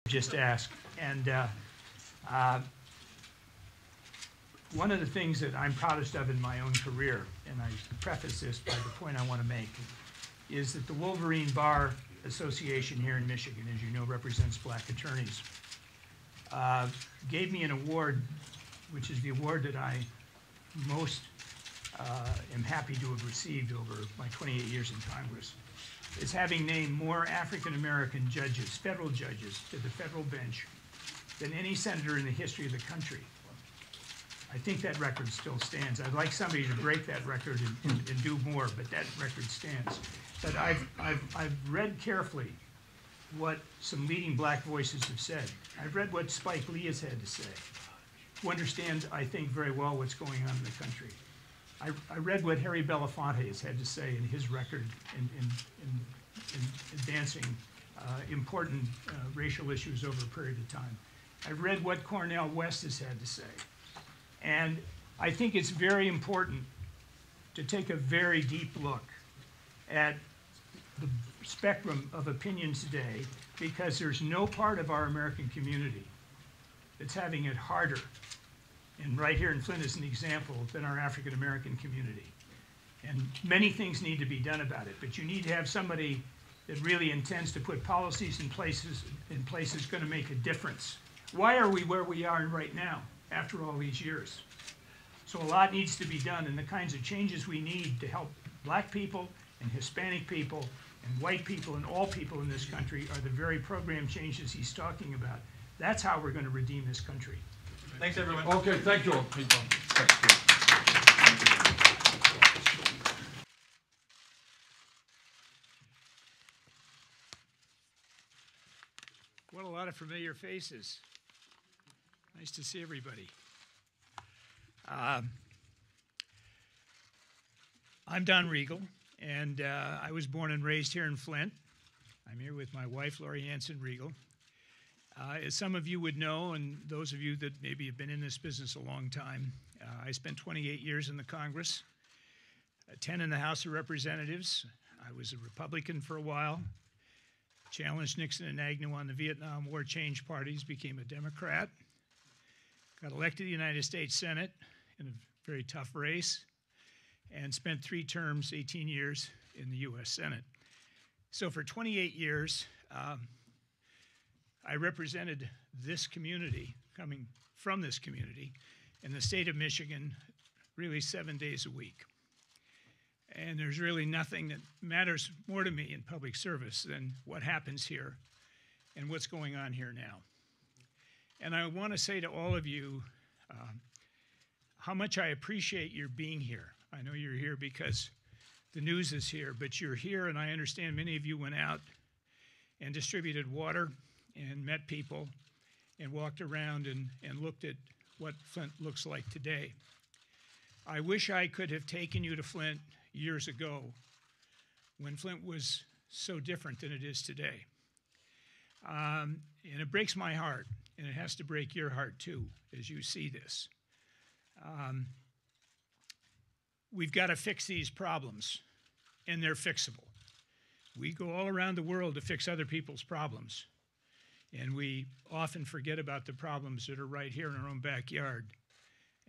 just asked. And one of the things that I'm proudest of in my own career, and I preface this by the point I want to make, is that the Wolverine Bar Association here in Michigan, as you know, represents black attorneys, gave me an award, which is the award that I most am happy to have received over my 28 years in Congress. It's having named more African-American judges, federal judges, to the federal bench than any senator in the history of the country. I think that record still stands. I'd like somebody to break that record and do more, but that record stands. But I've read carefully what some leading black voices have said. I've read what Spike Lee has had to say, who understands, I think, very well what's going on in the country. I read what Harry Belafonte has had to say in his record in advancing important racial issues over a period of time. I've read what Cornel West has had to say. And I think it's very important to take a very deep look at the spectrum of opinions today, because there's no part of our American community that's having it harder, and right here in Flint is an example, than our African American community. And many things need to be done about it, but you need to have somebody that really intends to put policies in places going to make a difference. Why are we where we are right now after all these years? So a lot needs to be done, and the kinds of changes we need to help black people and Hispanic people and white people and all people in this country are the very program changes he's talking about. That's how we're going to redeem this country. Thanks, everyone. Okay, thank you, people. What a lot of familiar faces. Nice to see everybody. I'm Don Reigle, and I was born and raised here in Flint. I'm here with my wife, Lori Hanson Reigle. As some of you would know, and those of you that maybe have been in this business a long time, I spent 28 years in the Congress, 10 in the House of Representatives. I was a Republican for a while, challenged Nixon and Agnew on the Vietnam War change parties, became a Democrat, got elected to the United States Senate in a very tough race, and spent 3 terms, 18 years in the U.S. Senate. So for 28 years, I represented this community, coming from this community, in the state of Michigan, really 7 days a week. And there's really nothing that matters more to me in public service than what happens here and what's going on here now. And I want to say to all of you how much I appreciate your being here. I know you're here because the news is here, but you're here, and I understand many of you went out and distributed water and met people and walked around and looked at what Flint looks like today. I wish I could have taken you to Flint years ago when Flint was so different than it is today. And it breaks my heart, and it has to break your heart too, as you see this. We've got to fix these problems, and they're fixable. We go all around the world to fix other people's problems, and we often forget about the problems that are right here in our own backyard.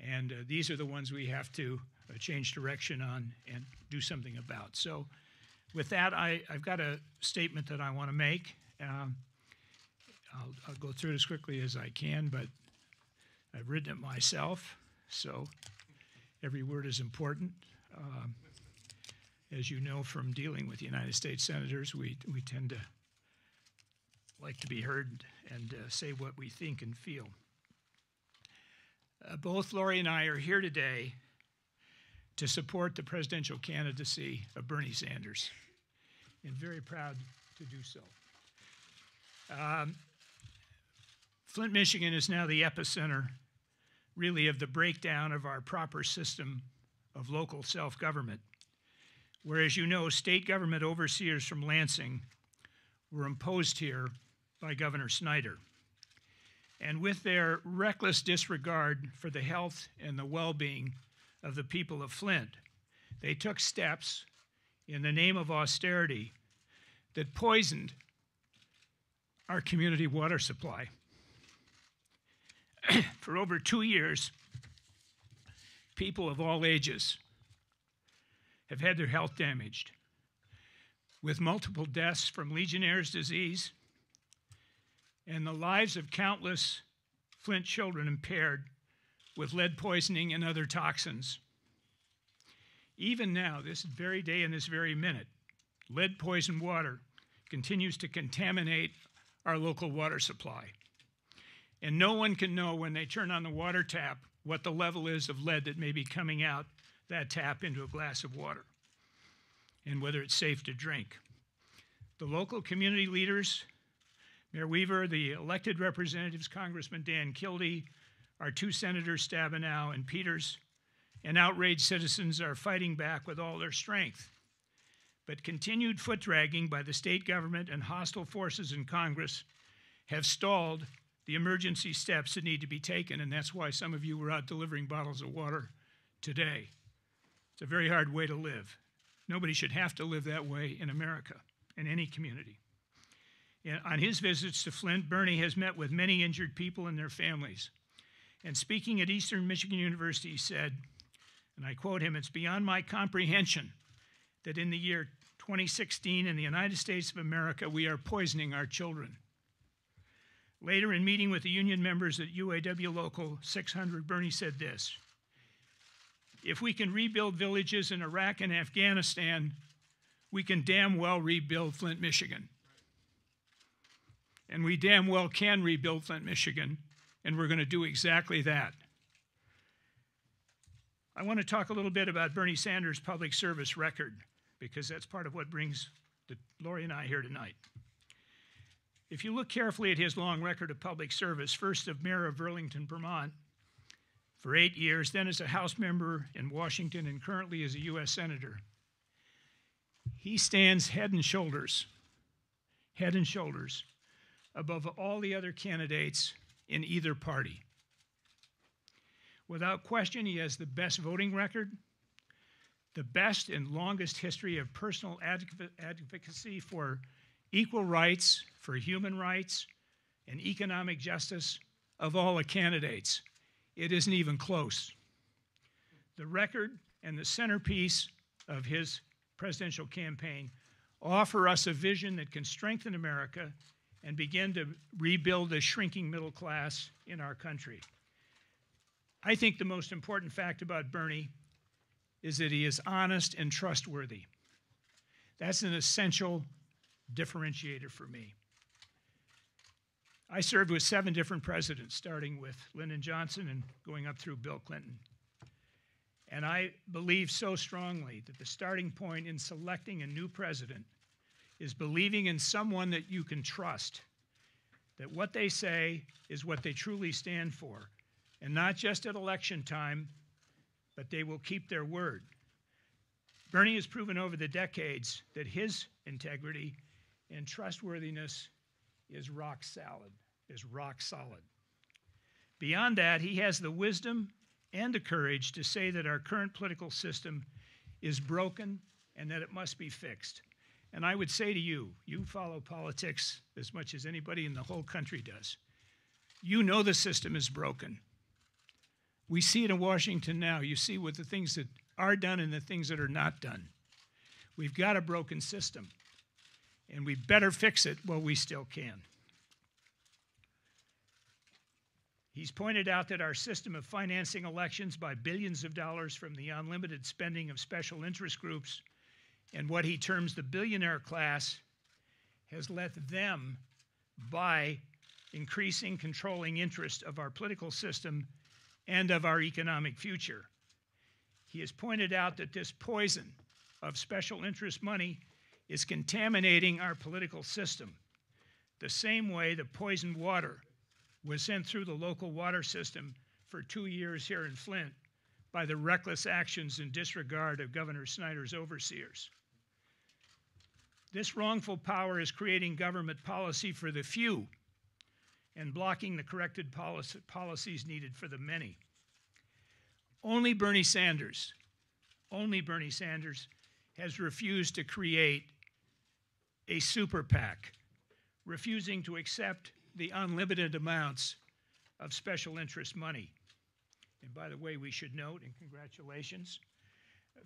And these are the ones we have to change direction on and do something about. So with that, I've got a statement that I want to make. I'll go through it as quickly as I can, but I've written it myself, so every word is important. As you know from dealing with United States senators, we tend to like to be heard and say what we think and feel. Both Lori and I are here today to support the presidential candidacy of Bernie Sanders, and very proud to do so. Flint, Michigan is now the epicenter, really, of the breakdown of our proper system of local self-government, where, as you know, state government overseers from Lansing were imposed here by Governor Snyder. And with their reckless disregard for the health and the well-being of the people of Flint, they took steps in the name of austerity that poisoned our community water supply. For over 2 years, people of all ages have had their health damaged, with multiple deaths from Legionnaire's disease and the lives of countless Flint children impaired with lead poisoning and other toxins. Even now, this very day and this very minute, lead-poisoned water continues to contaminate our local water supply. And no one can know when they turn on the water tap what the level is of lead that may be coming out that tap into a glass of water, and whether it's safe to drink. The local community leaders, Mayor Weaver, the elected representatives, Congressman Dan Kildee, our 2 senators, Stabenow and Peters, and outraged citizens are fighting back with all their strength. But continued foot-dragging by the state government and hostile forces in Congress have stalled the emergency steps that need to be taken, and that's why some of you were out delivering bottles of water today. It's a very hard way to live. Nobody should have to live that way in America, in any community. On his visits to Flint, Bernie has met with many injured people and their families. And speaking at Eastern Michigan University, he said, and I quote him, "It's beyond my comprehension that in the year 2016 in the United States of America, we are poisoning our children." Later, in meeting with the union members at UAW Local 600, Bernie said this: "If we can rebuild villages in Iraq and Afghanistan, we can damn well rebuild Flint, Michigan. And we damn well can rebuild Flint, Michigan, and we're going to do exactly that." I want to talk a little bit about Bernie Sanders' public service record, because that's part of what brings Lori and I here tonight. If you look carefully at his long record of public service, first as mayor of Burlington, Vermont, for 8 years, then as a House member in Washington, and currently as a U.S. Senator, he stands head and shoulders above all the other candidates in either party. Without question, he has the best voting record, the best and longest history of personal advocacy for equal rights, for human rights, and economic justice of all the candidates. It isn't even close. The record and the centerpiece of his presidential campaign offer us a vision that can strengthen America and begin to rebuild the shrinking middle class in our country. I think the most important fact about Bernie is that he is honest and trustworthy. That's an essential differentiator for me. I served with 7 different presidents, starting with Lyndon Johnson and going up through Bill Clinton. And I believe so strongly that the starting point in selecting a new president is believing in someone that you can trust, that what they say is what they truly stand for, and not just at election time, but they will keep their word. Bernie has proven over the decades that his integrity and trustworthiness is rock solid. Beyond that, he has the wisdom and the courage to say that our current political system is broken and that it must be fixed. And I would say to you, you follow politics as much as anybody in the whole country does. You know the system is broken. We see it in Washington now. You see with the things that are done and the things that are not done. We've got a broken system, and we better fix it while we still can. He's pointed out that our system of financing elections by billions of dollars from the unlimited spending of special interest groups and what he terms the billionaire class has let them buy increasing controlling interest of our political system and of our economic future. He has pointed out that this poison of special interest money is contaminating our political system, the same way the poisoned water was sent through the local water system for 2 years here in Flint by the reckless actions and disregard of Governor Snyder's overseers. This wrongful power is creating government policy for the few and blocking the corrected policies needed for the many. Only Bernie Sanders has refused to create a super PAC refusing to accept the unlimited amounts of special interest money. And by the way, we should note, and congratulations,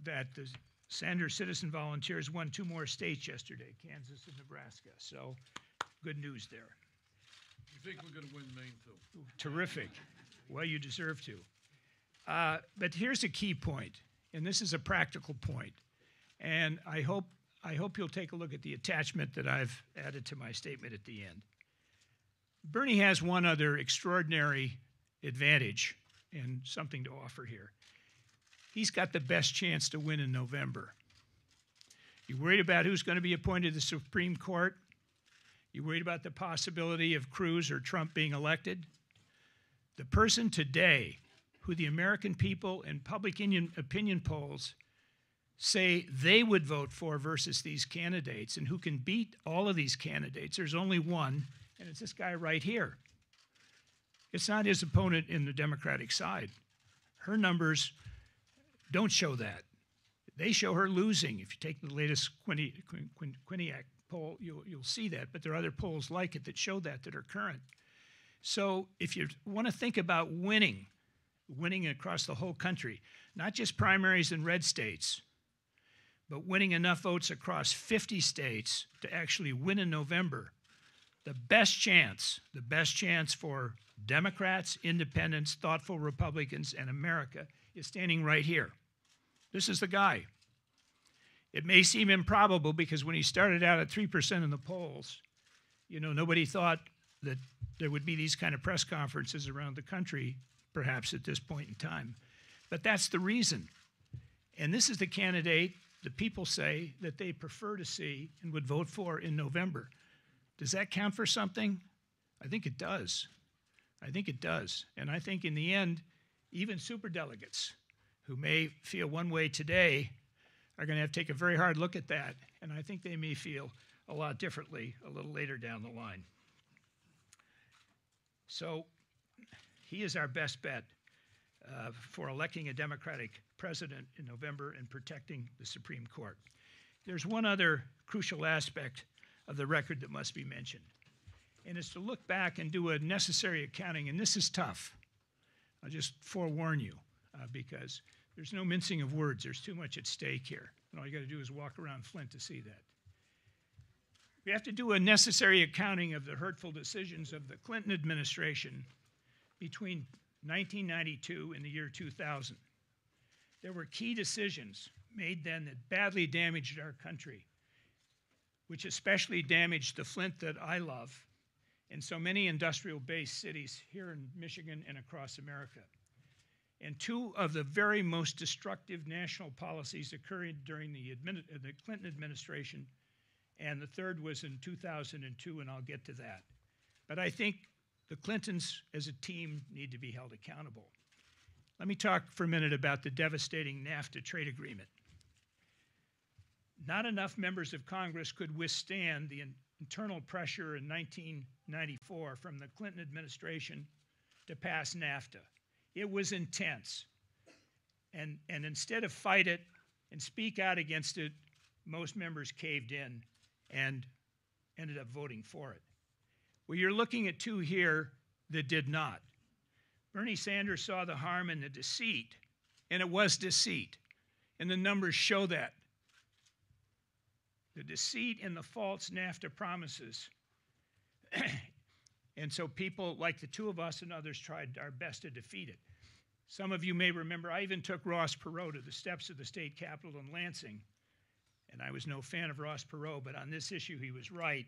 that the Sanders Citizen Volunteers won 2 more states yesterday, Kansas and Nebraska. So good news there. You think we're going to win Maine too? Terrific. Well, you deserve to. But here's a key point, and this is a practical point. And I hope you'll take a look at the attachment that I've added to my statement at the end. Bernie has one other extraordinary advantage and something to offer here. He's got the best chance to win in November. You worried about who's going to be appointed to the Supreme Court? You worried about the possibility of Cruz or Trump being elected? The person today who the American people and public opinion polls say they would vote for versus these candidates, and who can beat all of these candidates, there's only one, and it's this guy right here. It's not his opponent in the Democratic side. Her numbers don't show that. They show her losing. If you take the latest Quinnipiac poll, you'll see that, but there are other polls like it that show that are current. So if you want to think about winning across the whole country, not just primaries in red states, but winning enough votes across 50 states to actually win in November, the best chance for Democrats, independents, thoughtful Republicans, and America is standing right here. This is the guy. It may seem improbable because when he started out at 3% in the polls, nobody thought that there would be these kind of press conferences around the country, perhaps at this point in time. But that's the reason. And this is the candidate the people say that they prefer to see and would vote for in November. Does that count for something? I think it does. I think it does. And I think in the end, even superdelegates who may feel one way today are going to have to take a very hard look at that. And I think they may feel a lot differently a little later down the line. So he is our best bet for electing a Democratic president in November and protecting the Supreme Court. There's one other crucial aspect of the record that must be mentioned, and it's to look back and do a necessary accounting, and this is tough. I'll just forewarn you, because there's no mincing of words. There's too much at stake here, and all you got to do is walk around Flint to see that. We have to do a necessary accounting of the hurtful decisions of the Clinton administration between 1992 and the year 2000. There were key decisions made then that badly damaged our country, which especially damaged the Flint that I love and so many industrial-based cities here in Michigan and across America. And 2 of the very most destructive national policies occurred during the Clinton administration, and the 3rd was in 2002, and I'll get to that. But I think the Clintons as a team need to be held accountable. Let me talk for a minute about the devastating NAFTA trade agreement. Not enough members of Congress could withstand the internal pressure in 1994 from the Clinton administration to pass NAFTA. It was intense. And instead of fight it and speak out against it, most members caved in and ended up voting for it. Well, you're looking at 2 here that did not. Bernie Sanders saw the harm in the deceit, and it was deceit, and the numbers show that. The deceit and the false NAFTA promises. And so people like the 2 of us and others tried our best to defeat it. Some of you may remember I even took Ross Perot to the steps of the state capitol in Lansing, and I was no fan of Ross Perot, but on this issue he was right,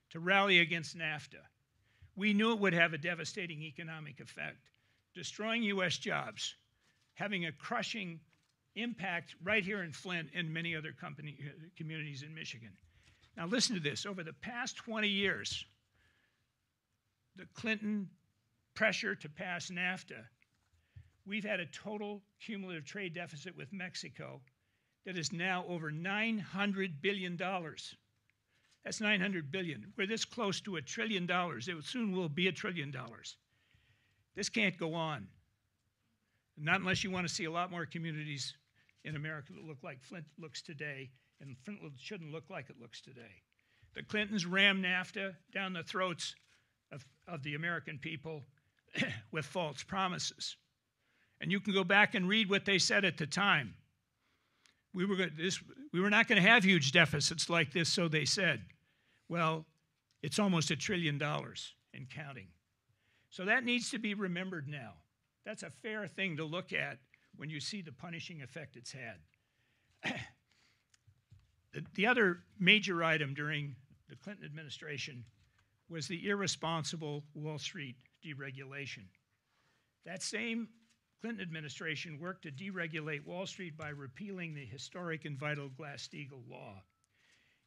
to rally against NAFTA. We knew it would have a devastating economic effect, destroying U.S. jobs, having a crushing impact right here in Flint and many other communities in Michigan. Now listen to this. Over the past 20 years, the Clinton pressure to pass NAFTA, we've had a total cumulative trade deficit with Mexico that is now over $900 billion. That's $900 billion. We're this close to $1 trillion. It soon will be $1 trillion. This can't go on. Not unless you want to see a lot more communities in America that look like Flint looks today, and Flint shouldn't look like it looks today. The Clintons rammed NAFTA down the throats of the American people with false promises. And you can go back and read what they said at the time. We were not going to have huge deficits like this, so they said. Well, it's almost $1 trillion and counting. So that needs to be remembered now. That's a fair thing to look at when you see the punishing effect it's had. The other major item during the Clinton administration was the irresponsible Wall Street deregulation. That same Clinton administration worked to deregulate Wall Street by repealing the historic and vital Glass-Steagall law.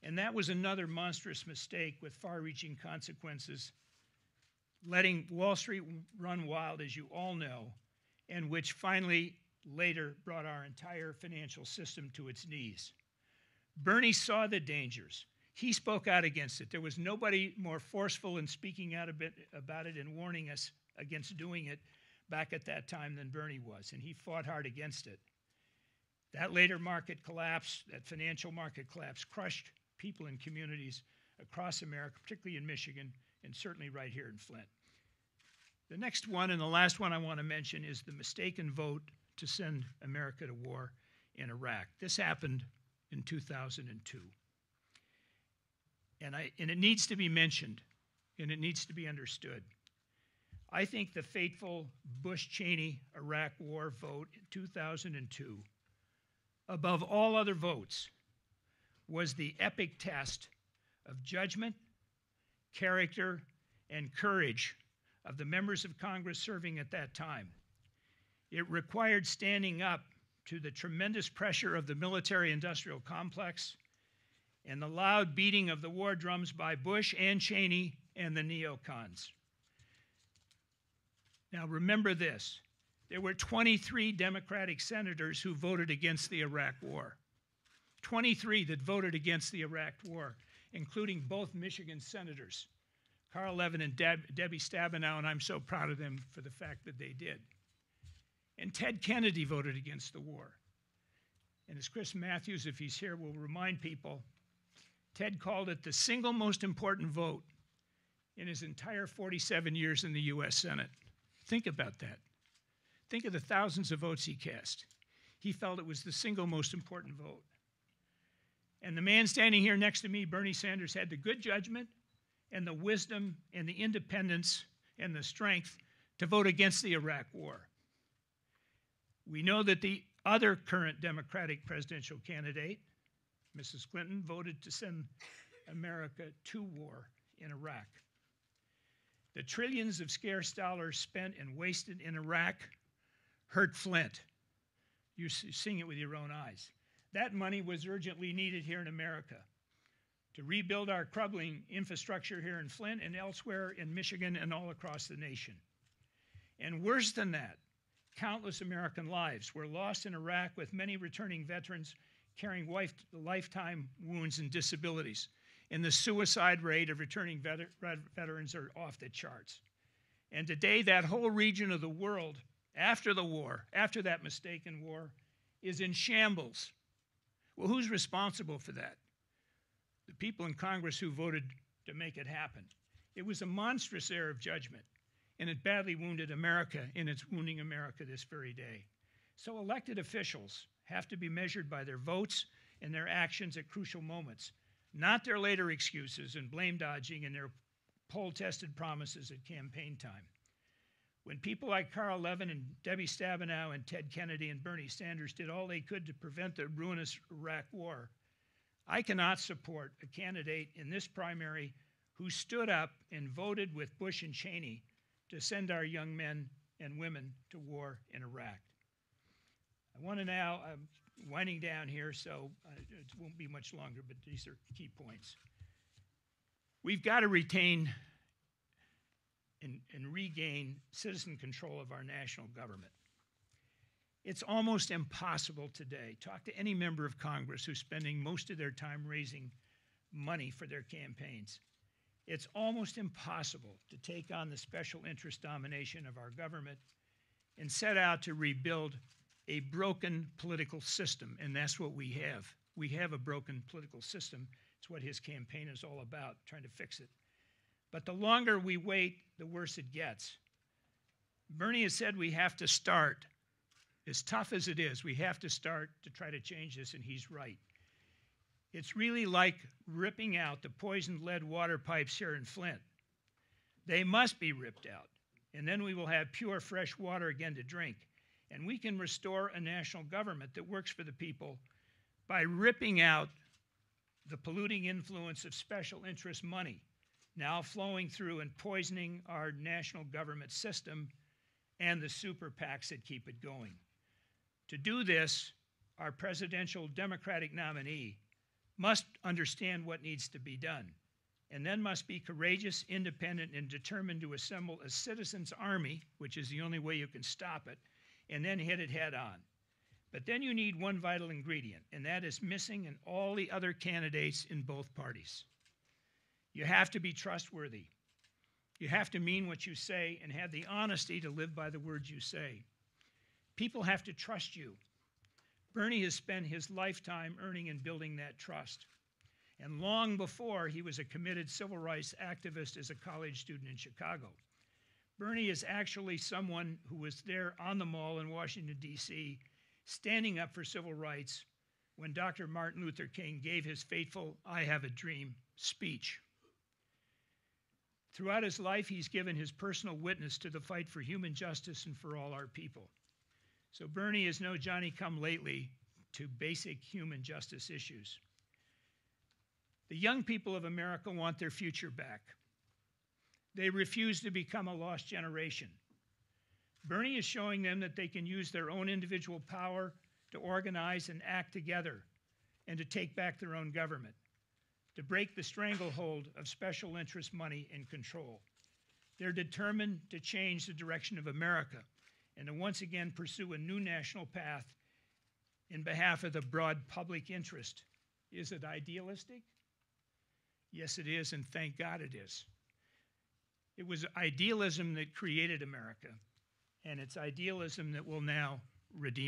And that was another monstrous mistake with far-reaching consequences, letting Wall Street run wild, as you all know, and which finally later brought our entire financial system to its knees. Bernie saw the dangers. He spoke out against it. There was nobody more forceful in speaking out about it and warning us against doing it back at that time than Bernie was, and he fought hard against it. That later market collapse, that financial market collapse, crushed people and communities across America, particularly in Michigan, and certainly right here in Flint. The next one, and the last one I want to mention, is the mistaken vote to send America to war in Iraq. This happened in 2002. And it needs to be mentioned, and it needs to be understood. I think the fateful Bush-Cheney Iraq War vote in 2002, above all other votes, was the epic test of judgment, character, and courage of the members of Congress serving at that time. It required standing up to the tremendous pressure of the military-industrial complex and the loud beating of the war drums by Bush and Cheney and the neocons. Now remember this, there were 23 Democratic senators who voted against the Iraq War. 23 that voted against the Iraq War, including both Michigan senators, Carl Levin and Debbie Stabenow, and I'm so proud of them for the fact that they did. And Ted Kennedy voted against the war. And as Chris Matthews, if he's here, will remind people, Ted called it the single most important vote in his entire 47 years in the US Senate. Think about that. Think of the thousands of votes he cast. He felt it was the single most important vote. And the man standing here next to me, Bernie Sanders, had the good judgment and the wisdom and the independence and the strength to vote against the Iraq War. We know that the other current Democratic presidential candidate, Mrs. Clinton, voted to send America to war in Iraq. The trillions of scarce dollars spent and wasted in Iraq hurt Flint. You're seeing it with your own eyes. That money was urgently needed here in America to rebuild our crumbling infrastructure here in Flint and elsewhere in Michigan and all across the nation. And worse than that, countless American lives were lost in Iraq, with many returning veterans carrying lifetime wounds and disabilities. And the suicide rate of returning veterans are off the charts. And today, that whole region of the world, after the war, after that mistaken war, is in shambles. Well, who's responsible for that? The people in Congress who voted to make it happen. It was a monstrous error of judgment, and it badly wounded America, and it's wounding America this very day. So elected officials have to be measured by their votes and their actions at crucial moments, not their later excuses and blame dodging and their poll-tested promises at campaign time. When people like Carl Levin and Debbie Stabenow and Ted Kennedy and Bernie Sanders did all they could to prevent the ruinous Iraq War, I cannot support a candidate in this primary who stood up and voted with Bush and Cheney to send our young men and women to war in Iraq. I want to now, I'm winding down here, so it won't be much longer, but these are key points. We've got to retain and regain citizen control of our national government. It's almost impossible today. Talk to any member of Congress who's spending most of their time raising money for their campaigns. It's almost impossible to take on the special interest domination of our government and set out to rebuild a broken political system, and that's what we have. We have a broken political system. It's It's what his campaign is all about, trying to fix it. But the longer we wait, the worse it gets. Bernie has said we have to start. As tough as it is, we have to start to try to change this, and he's right. It's really like ripping out the poisoned lead water pipes here in Flint. They must be ripped out, and then we will have pure, fresh water again to drink. And we can restore a national government that works for the people by ripping out the polluting influence of special interest money now flowing through and poisoning our national government system and the super PACs that keep it going. To do this, our presidential Democratic nominee must understand what needs to be done, and then must be courageous, independent, and determined to assemble a citizens' army, which is the only way you can stop it, and then hit it head on. But then you need one vital ingredient, and that is missing in all the other candidates in both parties. You have to be trustworthy. You have to mean what you say and have the honesty to live by the words you say. People have to trust you. Bernie has spent his lifetime earning and building that trust. And long before he was a committed civil rights activist as a college student in Chicago. Bernie is actually someone who was there on the Mall in Washington, D.C., standing up for civil rights when Dr. Martin Luther King gave his fateful "I Have a Dream" speech. Throughout his life, he's given his personal witness to the fight for human justice and for all our people. So Bernie is no Johnny-come-lately to basic human justice issues. The young people of America want their future back. They refuse to become a lost generation. Bernie is showing them that they can use their own individual power to organize and act together and to take back their own government, to break the stranglehold of special interest money and control. They're determined to change the direction of America and to once again pursue a new national path in behalf of the broad public interest. Is it idealistic? Yes, it is, and thank God it is. It was idealism that created America, and it's idealism that will now redeem